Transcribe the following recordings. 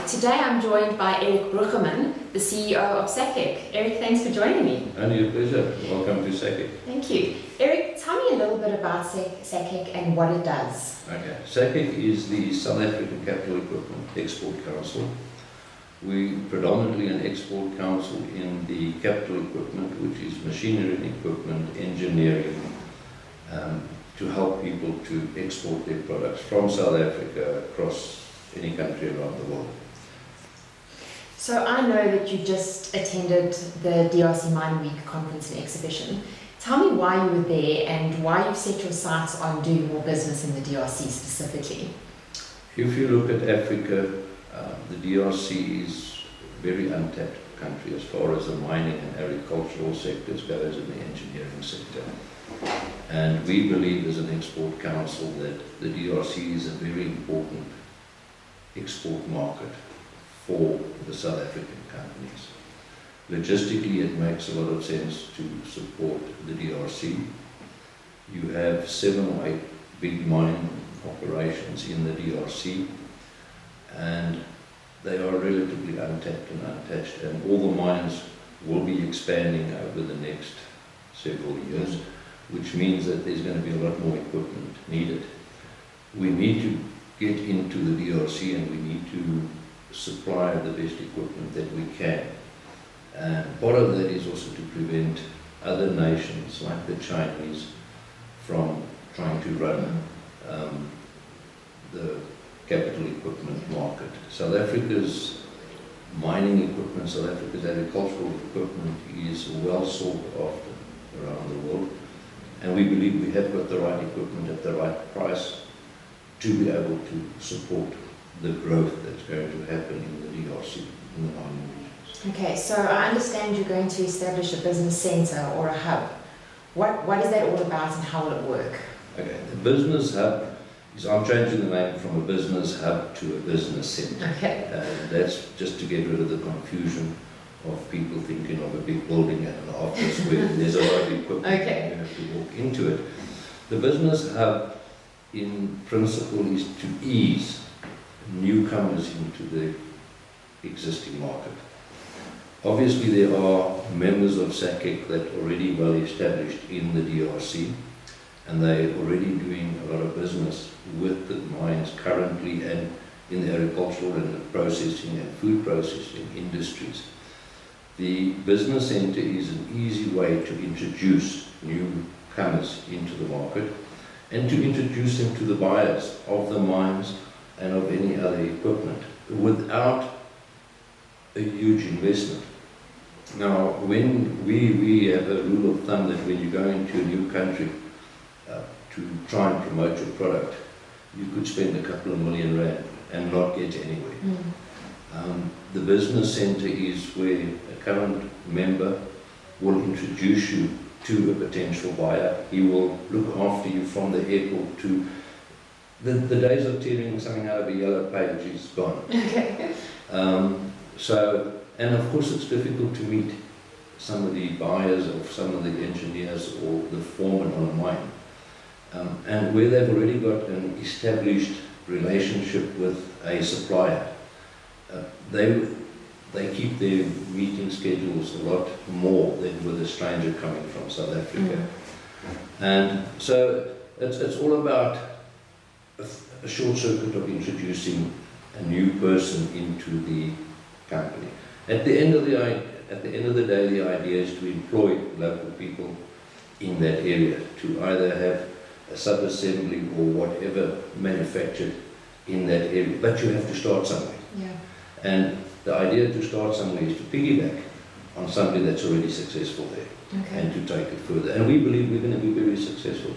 Today I'm joined by Eric Bruggeman, the CEO of SAOEMs. Eric, thanks for joining me. Only a pleasure. Welcome to SAOEMs. Thank you. Eric, tell me a little bit about SAOEMs and what it does. Okay. SAOEMs is the South African Capital Equipment Export Council. We predominantly an export council in the capital equipment, which is machinery and equipment, engineering, to help people to export their products from South Africa across any country around the world. So I know that you just attended the DRC Mine Week conference and exhibition. Tell me why you were there and why you set your sights on doing more business in the DRC specifically. If you look at Africa, the DRC is a very untapped country as far as the mining and agricultural sectors goes in the engineering sector. And we believe as an export council that the DRC is a very important export market for the South African companies. Logistically, it makes a lot of sense to support the DRC. You have 7 or 8 big mine operations in the DRC, and they are relatively untapped and untouched, and all the mines will be expanding over the next several years, which means that there's going to be a lot more equipment needed. We need to get into the DRC and we need to supply the best equipment that we can. And part of that is also to prevent other nations like the Chinese from trying to run the capital equipment market. South Africa's mining equipment, South Africa's agricultural equipment is well sought after around the world. And we believe we have got the right equipment at the right price to be able to support the growth that's going to happen in the DRC, in the mining regions. Okay, so I understand you're going to establish a business centre or a hub. What is that all about and how will it work? Okay, the business hub is, I'm changing the name from a business hub to a business centre. Okay. That's just to get rid of the confusion of people thinking of a big building and an office where there's a lot of equipment and you have to walk into it. The business hub in principle is to ease newcomers into the existing market. Obviously there are members of SAOEMs that are already well established in the DRC, and they're already doing a lot of business with the mines currently and in the agricultural and the processing and food processing industries. The business centre is an easy way to introduce newcomers into the market and to introduce them to the buyers of the mines and of any other equipment without a huge investment. Now, when we have a rule of thumb that when you go into a new country to try and promote your product, you could spend a couple of million rand and not get anywhere. The business centre is where a current member will introduce you to a potential buyer. He will look after you from the airport to the days of tearing something out of a yellow page is gone. Okay. And of course it's difficult to meet some of the buyers or some of the engineers or the foreman on a mine. And where they've already got an established relationship with a supplier, they keep their meeting schedules a lot more than with a stranger coming from South Africa. And so it's all about a short circuit of introducing a new person into the company. At the end of the day, the idea is to employ local people in that area, to either have a sub-assembly or whatever manufactured in that area. But you have to start somewhere. Yeah. And the idea to start somewhere is to piggyback on somebody that's already successful there, and to take it further. And we believe we're going to be very successful.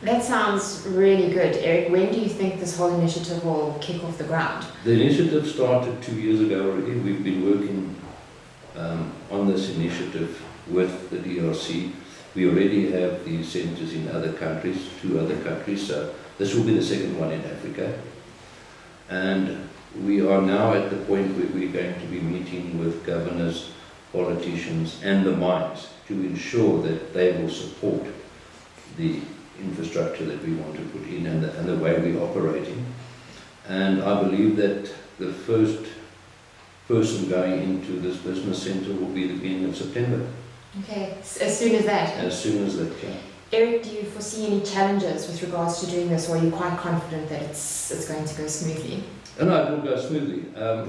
That sounds really good, Eric. When do you think this whole initiative will kick off the ground? The initiative started 2 years ago already. We've been working on this initiative with the DRC. We already have these centres in other countries, 2 other countries, so this will be the second one in Africa. And we are now at the point where we're going to be meeting with governors, politicians and the mines to ensure that they will support the infrastructure that we want to put in and the way we're operating. And I believe that the first person going into this business centre will be the beginning of September. Okay, as soon as that. As soon as that, yeah. Eric, do you foresee any challenges with regards to doing this, or are you quite confident that it's going to go smoothly? No, it will go smoothly.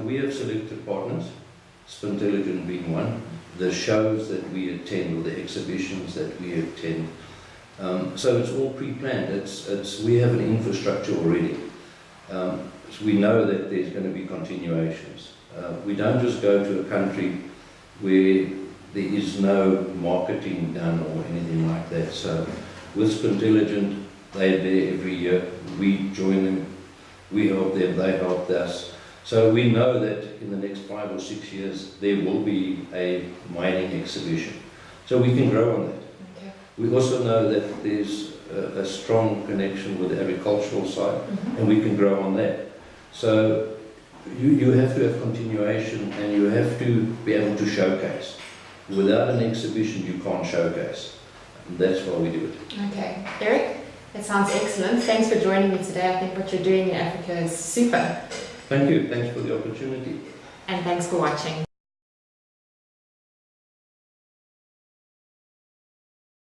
We have selected partners, Spintelligent being one. The shows that we attend, or the exhibitions that we attend, so it's all pre-planned. We have an infrastructure already. So we know that there's going to be continuations. We don't just go to a country where there is no marketing done or anything like that. So with Spintelligent, they're there every year. We join them, we help them, they help us. So we know that in the next 5 or 6 years there will be a mining exhibition. So we can grow on that. Okay. We also know that there's a strong connection with the agricultural side, and we can grow on that. So you have to have continuation, and you have to be able to showcase. Without an exhibition, you can't showcase. And that's why we do it. Okay. Eric, that sounds excellent. Thanks for joining me today. I think what you're doing in Africa is super. Thank you. Thanks for the opportunity. And thanks for watching.